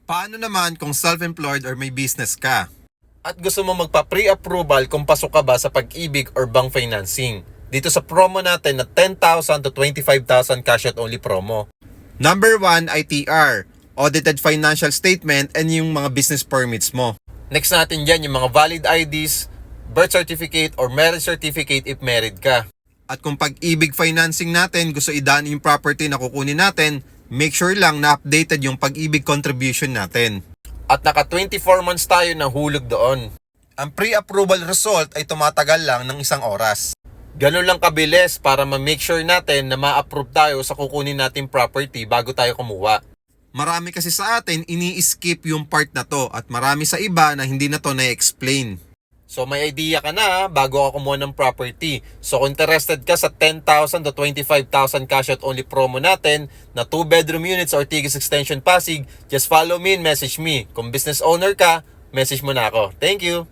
Paano naman kung self-employed or may business ka? At gusto mo magpa-pre-approval kung pasok ka ba sa Pag-ibig or bank financing? Dito sa promo natin na 10,000 to 25,000 cash out only promo. Number 1, ITR, Audited Financial Statement, and yung mga business permits mo. Next natin dyan yung mga valid IDs, birth certificate or marriage certificate if married ka. At kung Pag-ibig financing natin, gusto idaan yung property na kukunin natin, make sure lang na updated yung Pag-ibig contribution natin. At naka 24 months tayo na hulog doon. Ang pre-approval result ay tumatagal lang ng 1 oras. Ganun lang kabilis para ma-make sure natin na ma-approve tayo sa kukunin natin property bago tayo kumuha. Marami kasi sa atin ini-skip yung part na to at marami sa iba na hindi na to na-explain. So may idea ka na bago ka kumuha ng property. So kung interested ka sa 10,000 to 25,000 cash out only promo natin na 2-bedroom units or Tigis Extension Pasig, just follow me and message me. Kung business owner ka, message mo na ako. Thank you!